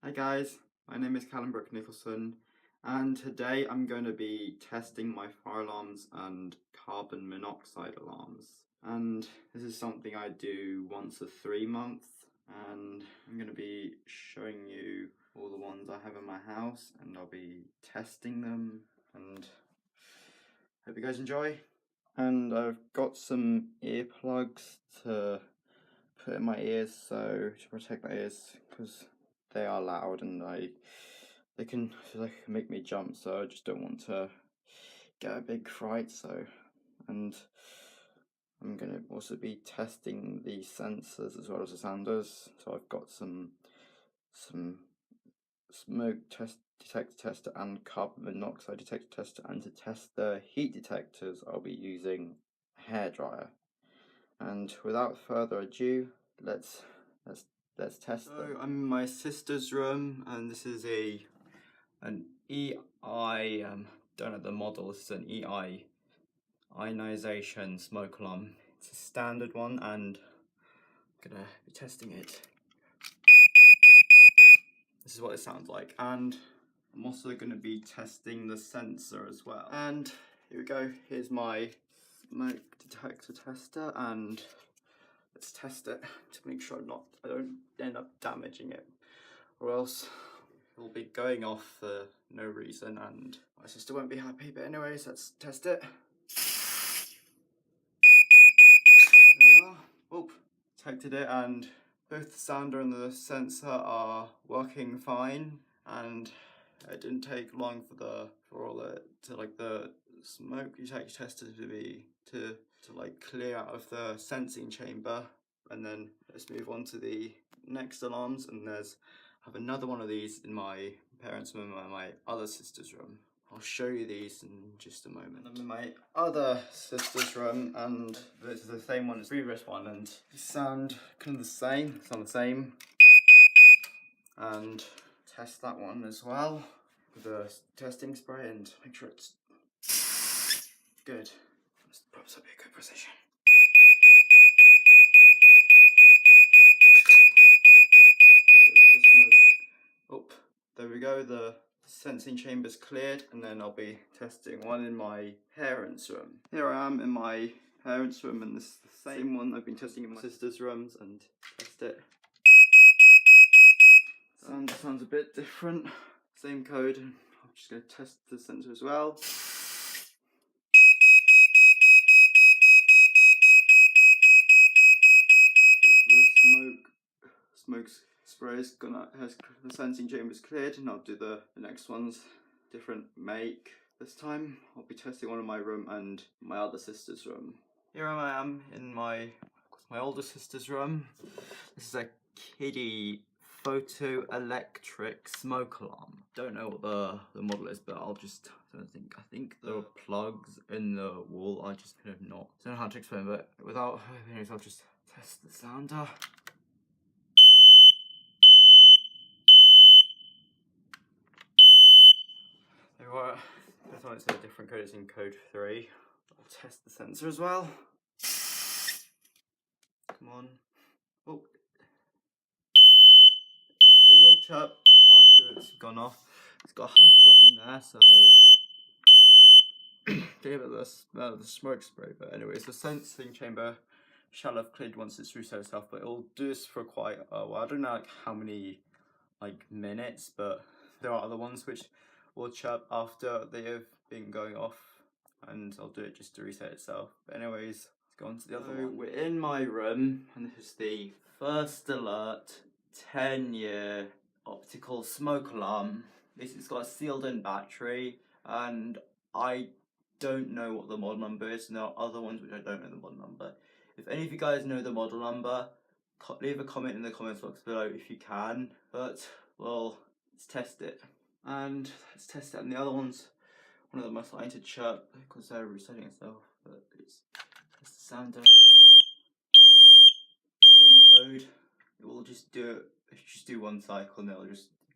Hi guys, my name is Callum Brooke Nicholson, and today I'm going to be testing my fire alarms and carbon monoxide alarms. And this is something I do once a 3 month, and I'm going to be showing you all the ones I have in my house, and I'll be testing them, and hope you guys enjoy. And I've got some earplugs to put in my ears to protect my ears, because they are loud and they can make me jump, so I just don't want to get a big fright. And I'm gonna also be testing the sensors as well as the sounders. So I've got some smoke detector tester and carbon monoxide detector tester, and to test the heat detectors I'll be using a hairdryer. And without further ado, let's test them. So I'm in my sister's room, and this is an EI, don't know the model, this is an EI ionization smoke alarm. It's a standard one, and I'm gonna be testing it. This is what it sounds like, and I'm also gonna be testing the sensor as well. And here we go, here's my smoke detector tester, and let's test it to make sure I don't end up damaging it, or else it'll be going off for no reason and my sister won't be happy. But anyways, let's test it. There we are. Oh, detected it, and both the sounder and the sensor are working fine, and it didn't take long for the smoke detector tester to clear out of the sensing chamber. And then let's move on to the next alarms, and I have another one of these in my parents' room and my other sister's room. I'll show you these in just a moment. I'm in my other sister's room, and this is the same one as the previous one, and they sound kind of the same. Sound the same. And test that one as well with the testing spray and make sure it's good. This props up a good position. Wait for the smoke. Oh, there we go. The sensing chamber's cleared, and then I'll be testing one in my parents' room. Here I am in my parents' room, and this is the same one I've been testing in my sister's rooms, and test it. Sounds a bit different. Same code. I'm just going to test the sensor as well. The smoke spray has the sensing chamber's cleared, and I'll do the next ones. Different make. This time I'll be testing one in my room and my other sister's room. Here I am in my older sister's room. This is a Kiddie photoelectric smoke alarm. Don't know what the model is, but I think there were plugs in the wall. I just kind of don't know how to explain, but anyways, I'll just test the sounder. There are, this one is a different code, it's in code 3. I'll test the sensor as well. Come on. Oh. It will chirp after it's gone off. It's got a hush button there, so gave it the smell of the smoke spray. But anyways, the sensing chamber shall have cleared once it's reset itself, but it'll do this for quite a while. I don't know how many minutes, but there are other ones which will chirp after they have been going off, and I'll do it just to reset itself. But anyways, let's go on to the other one. We're in my room, and this is the First Alert 10-year optical smoke alarm. This has got a sealed-in battery, and I don't know what the model number is, and there are other ones which I don't know the model number. If any of you guys know the model number, leave a comment in the comments box below if you can. But, well, let's test it. And let's test it, and the other ones, one of them are starting to chirp because they're resetting itself, but it's the sounder. Same code. It will just do one cycle, and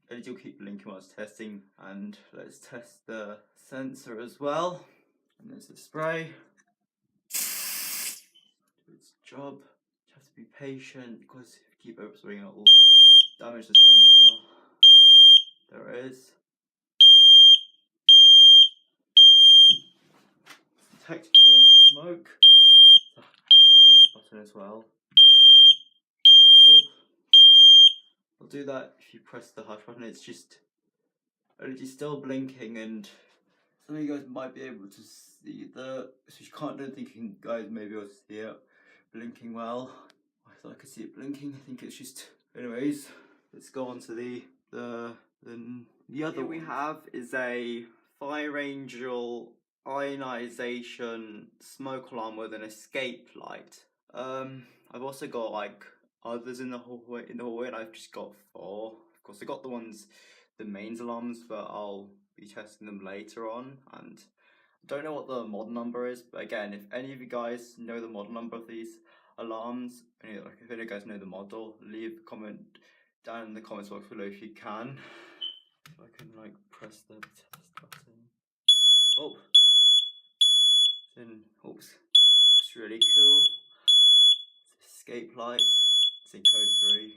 it'll keep blinking while it's testing. And let's test the sensor as well. And there's the spray. Do its job. You have to be patient, because if you keep overspraying it will damage the sensor. is. Detect the smoke. The hush button as well. Oh, I'll do that if you press the hush button. It's just still blinking, and some of you guys might be able to see the. So you can't. Don't think you guys may be able to see it blinking well. I thought I could see it blinking. I think it's just. Anyways, let's go on to the other. Here we have is a Fire Angel ionization smoke alarm with an escape light. I've also got like others in the hallway, and I've just got 4. Of course, I got the mains alarms, but I'll be testing them later on. And I don't know what the model number is, but again, if any of you guys know the model number of these alarms, if any of you guys know the model, leave a comment down in the comments box below if you can. If I can like press the test button. Oh, then oops, looks really cool. It's escape light. It's in code 3.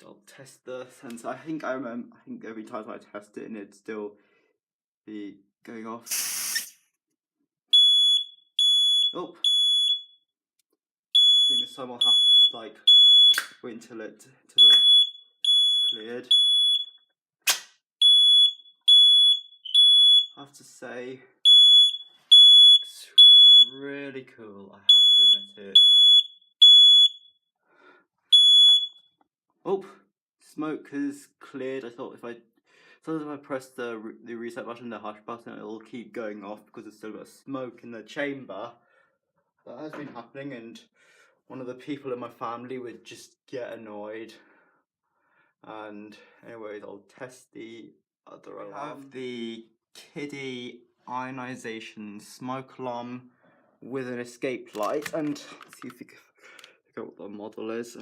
I'll test the sensor. I think every time I test it, and it'd still be going off. Oh, I think this time I'll have to just like wait until it's cleared. I have to say, it's really cool. I have to admit it. Oh, smoke has cleared. I thought if I press the reset button, the hush button, it'll keep going off because there's still got smoke in the chamber. That has been happening, and one of the people in my family would just get annoyed. And anyways, I'll test the other alarm. I have the Kiddie ionization smoke alarm with an escape light, and let's see if you can figure out what the model is.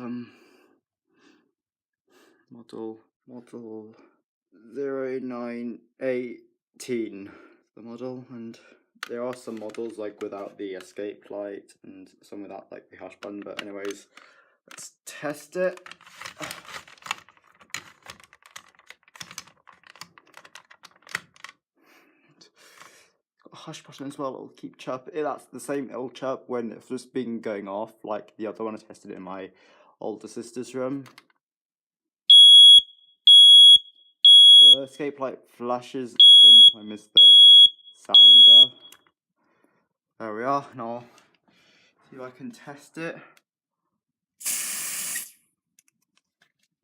Model 0918, the model, and there are some models like without the escape light and some without like the hush button, but anyways, let's test it. Got a hush button as well. It'll keep chirp. That's the same. It'll chirp when it's just been going off, like the other one I tested it in my older sister's room. The escape light flashes at the same time as the sounder. There we are. Now, see if I can test it.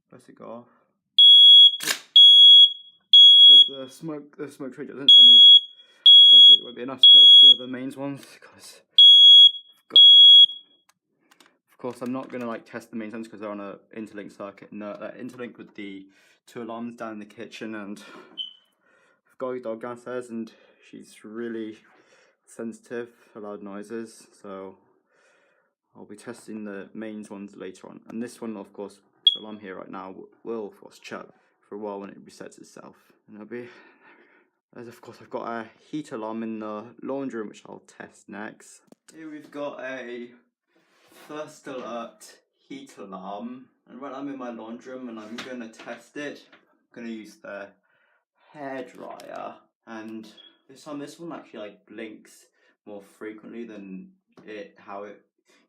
Press it go off. The smoke trigger doesn't tell me. Hopefully it won't be enough to tell the other mains ones, because of course I'm not gonna like test the mains ones because they're on a interlink circuit, and interlink with the 2 alarms down in the kitchen, and I've got a dog downstairs and she's really sensitive for loud noises, so I'll be testing the mains ones later on. And this one, of course, this alarm here right now will of course chirp for a while when it resets itself, and it'll be. As of course I've got a heat alarm in the laundry room which I'll test next. Here we've got a first alert heat alarm, and right now I'm in my laundry room and I'm going to test it. I'm going to use the hairdryer, and this time this one actually like blinks more frequently than how it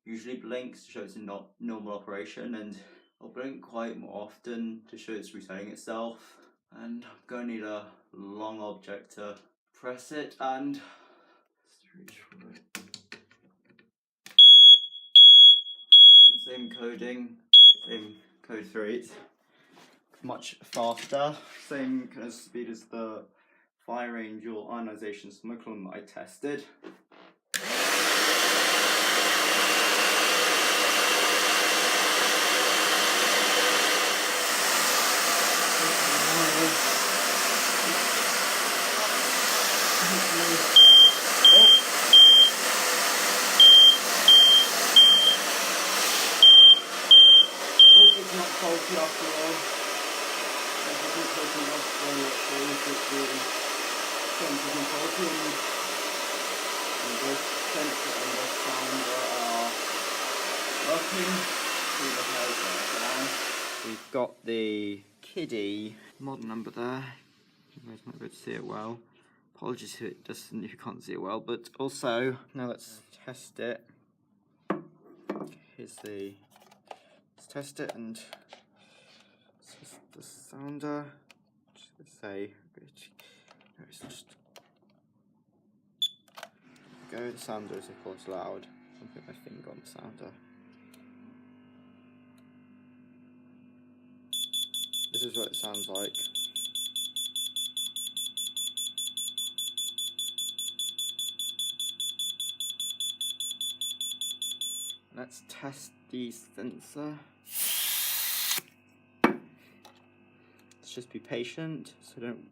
usually blinks to show it's not normal operation, and I'll blink quite more often to show it's resetting itself. And I'm going to need a long object to press it, and reach for it. The same coding, same code 3. It's much faster, same kind of speed as the Fire Angel ionization smoke alarm that I tested. It's not faulty after all. It hasn't taken off for sensors and faulty, and both sensor and the sounder are working through the hairdryer. We've got the Kiddie. Model number there. You guys might be able to see it well. Apologies if it doesn't, if you can't see it well, but also, now let's test it. Let's test it, and this is the sounder. Just gonna say, it's just go. The sounder is of course loud. I'll put my finger on the sounder. This is what it sounds like. Let's test the sensor. Let's just be patient so don't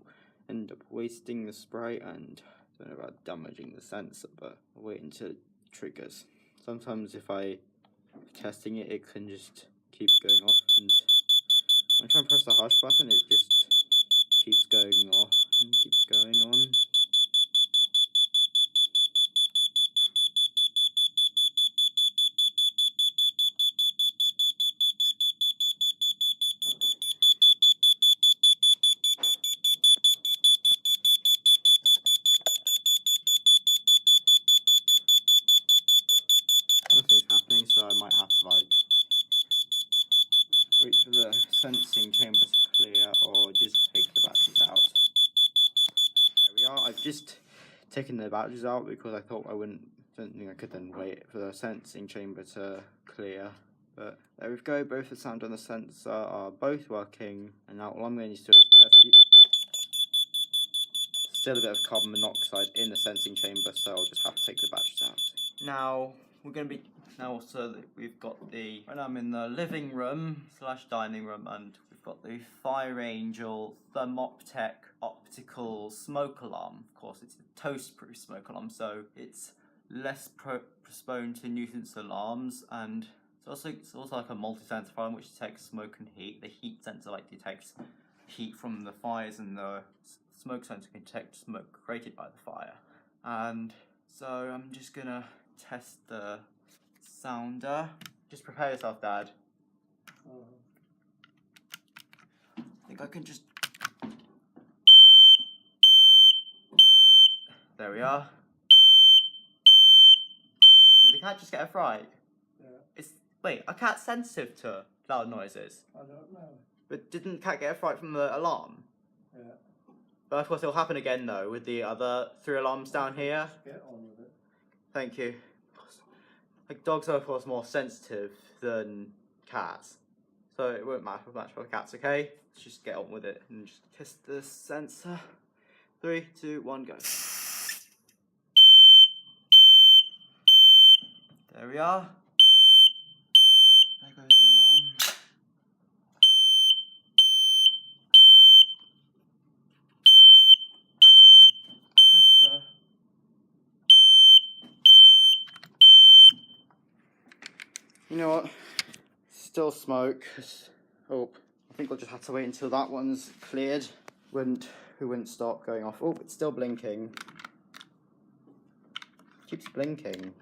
end up wasting the spray, and I don't know about damaging the sensor, but I'll wait until it triggers. Sometimes if I'm testing it, it can just keep going off, and when I try and press the hush button, it just keeps going off and keeps going on. Nothing's happening, so I might have to like wait for the sensing chamber to clear or just take the batteries out. There we are. I've just taken the batteries out because I thought don't think I could then wait for the sensing chamber to clear. But there we go, both the sound and the sensor are both working, and now all I'm going to do is test it. Still a bit of carbon monoxide in the sensing chamber, so I'll just have to take the batteries out. Now we're going to be so that we've got right now I'm in the living room / dining room, and we've got the Fire Angel Thermoptech optical smoke alarm. Of course, it's a toast-proof smoke alarm, so it's less prone to nuisance alarms, and it's also like a multi-sensor alarm which detects smoke and heat. The heat sensor like detects heat from the fires, and the smoke sensor can detect smoke created by the fire. And so I'm just gonna test the sounder. Just prepare yourself, Dad. I think I can just... There we are. Did the cat just get a fright? Yeah. Wait, are cats sensitive to loud noises? I don't know. But didn't the cat get a fright from the alarm? Yeah. But of course it'll happen again though with the other 3 alarms down here. Just get on with it. Thank you. Like, dogs are of course more sensitive than cats, so it won't matter much for cats, okay? Let's just get on with it and just test the sensor. 3, 2, 1, go. There we are. There goes the alarm. Press the... You know what? Still smoke. Oh, I think we'll just have to wait until that one's cleared. It wouldn't stop going off. Oh, it's still blinking. It keeps blinking.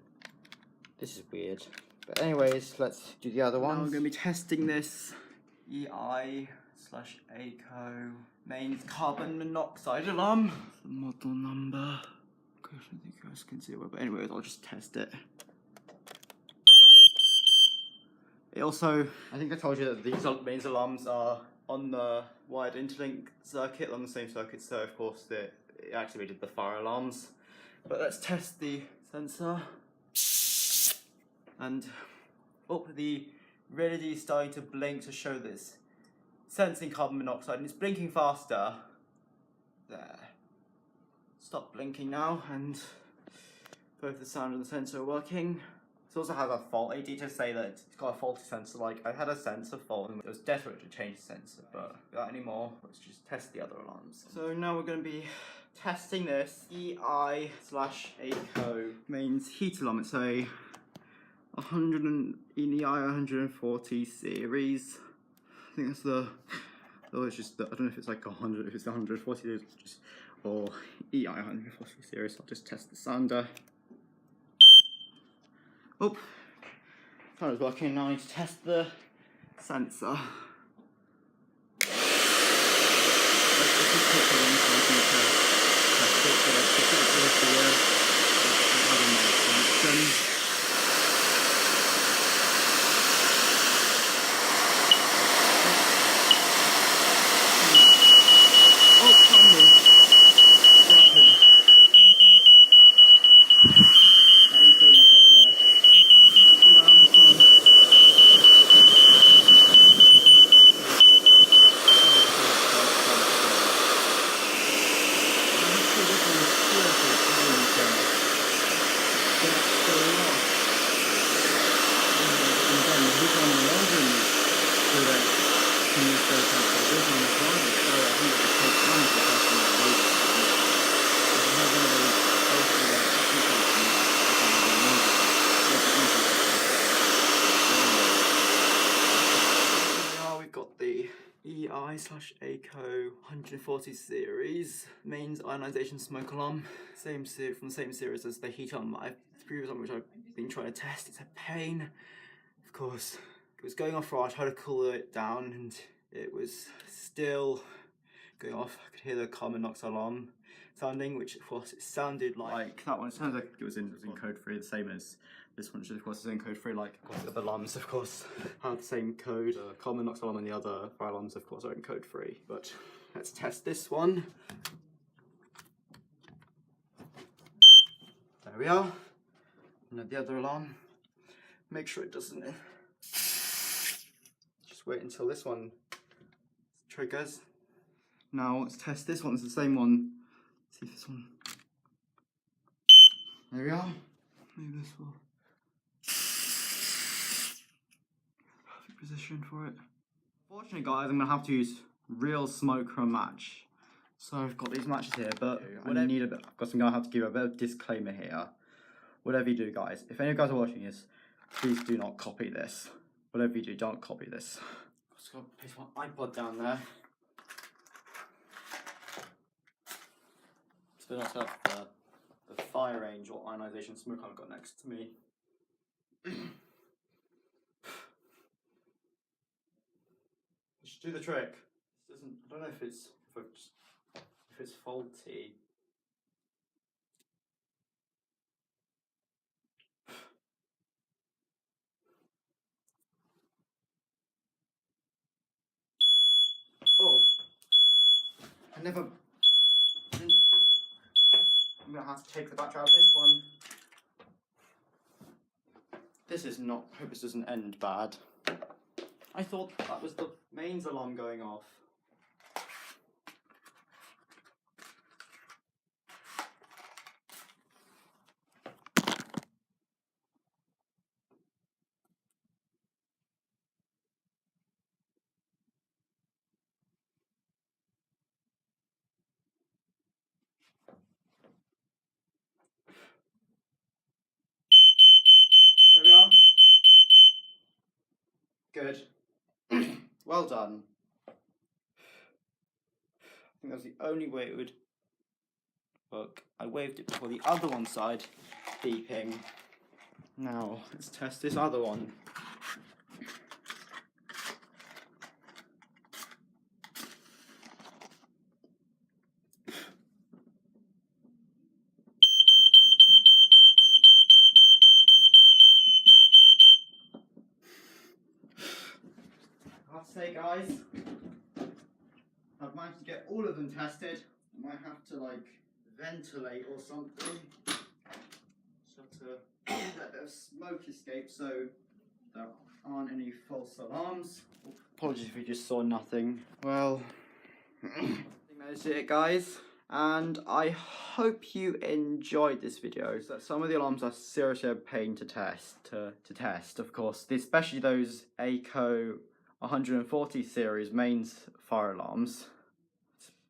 This is weird. But anyways, let's do the other ones. Now I'm going to be testing this EI / ACO mains carbon monoxide alarm. The model number. Gosh, I think you guys can see it well, but anyways, I'll just test it. It also, I think I told you that these mains alarms are on the wired interlink circuit, on the same circuit, so of course it activated the fire alarms. But let's test the sensor. And the red LED is starting to blink to show this sensing carbon monoxide, and it's blinking faster. There. Stop blinking now, and both the sound and the sensor are working. It also has a fault AD to say that it's got a faulty sensor. Like, I had a sensor fault and it was desperate to change the sensor, but without any more, let's just test the other alarms. So now we're going to be testing this EI / ACO mains heat alarm. It's a 100 140 series. I think that's it's just I don't know if it's like 100, if it's 140 series, or EI 140 series. I'll just test the sounder. Oh, sounder's working. Now I need to test the sensor. here. Have a malfunction. Oh, finally! What happened? That one's going up there. Hold on, come on. We've got the EI/ACO 140 series mains ionization smoke alarm. From the same series as the heat alarm. The previous one which I've been trying to test. It's a pain. Of course, it was going off right. I tried to cool it down and it was still going off. I could hear the carbon monoxide alarm sounding, which of course it sounded like that one. It sounds like it was in code 3, the same as this one, which of course is in code 3. Like of course the other alarms, of course, have the same code. The carbon monoxide alarm and the other fire alarms, of course, are in code 3. But let's test this one. There we are. And the other alarm. Make sure it doesn't. Just wait until this one triggers. Now let's test this one. It's the same one. Let's see if this one. There we are. Maybe this will. Perfect position for it. Fortunately, guys, I'm gonna have to use real smoke from a match. So I've got these matches here, but I need a bit. Of course, I'm gonna have to give a bit of disclaimer here. Whatever you do, guys, if any of you guys are watching this, please do not copy this. Whatever you do, don't copy this. I've just got to place my iPod down there. So not have the Fire Angel ionization smoke I've got next to me. It should do the trick. This doesn't. I don't know if it's faulty. Oh, I'm gonna have to take the battery out of this one. This is not. I hope this doesn't end bad. I thought that was the mains alarm going off. There we are. Good. Well done. I think that's the only way it would work. I waved it before the other one side beeping. Now, let's test this other one. I have to say, guys, I've managed to get all of them tested. I might have to like ventilate or something. Just have to let a bit of smoke escape so there aren't any false alarms. Apologies if you just saw nothing. Well, I think that's it, guys. And I hope you enjoyed this video. So some of the alarms are seriously a pain to test. Of course, especially those ACO 140 series mains fire alarms.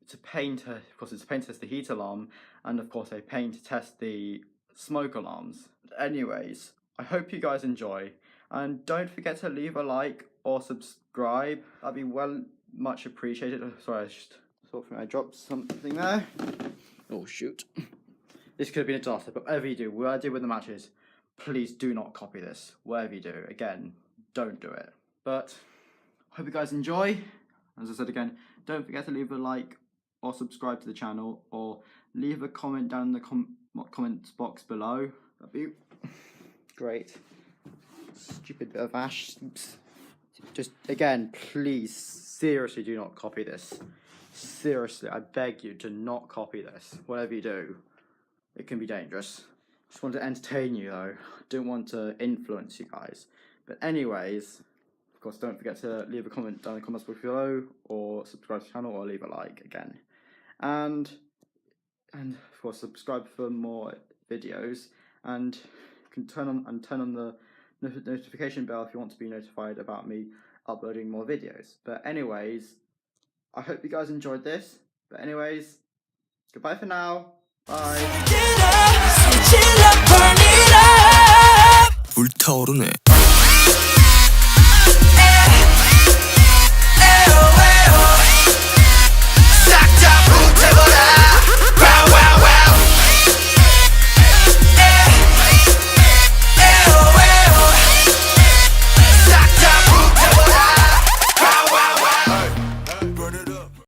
It's a pain to, of course, it's a pain to test the heat alarm, and of course a pain to test the smoke alarms. But anyways, I hope you guys enjoy, and don't forget to leave a like or subscribe. That'd be much appreciated. Sorry, I dropped something there. Oh shoot. This could have been a disaster, but whatever you do, what I did with the matches, please do not copy this. Whatever you do, again, don't do it. But hope you guys enjoy. As I said again, don't forget to leave a like or subscribe to the channel, or leave a comment down in the comment box below. That'd be great. Stupid bit of ash. Just again, please, seriously, do not copy this. Seriously, I beg you, do not copy this. Whatever you do, it can be dangerous. Just want to entertain you though. Don't want to influence you guys. But anyways, of course, don't forget to leave a comment down in the comments box below, or subscribe to the channel, or leave a like again. And of course, subscribe for more videos, and you can turn on the notification bell if you want to be notified about me uploading more videos. But anyways, I hope you guys enjoyed this. But anyways, goodbye for now. Bye. 불타오르네.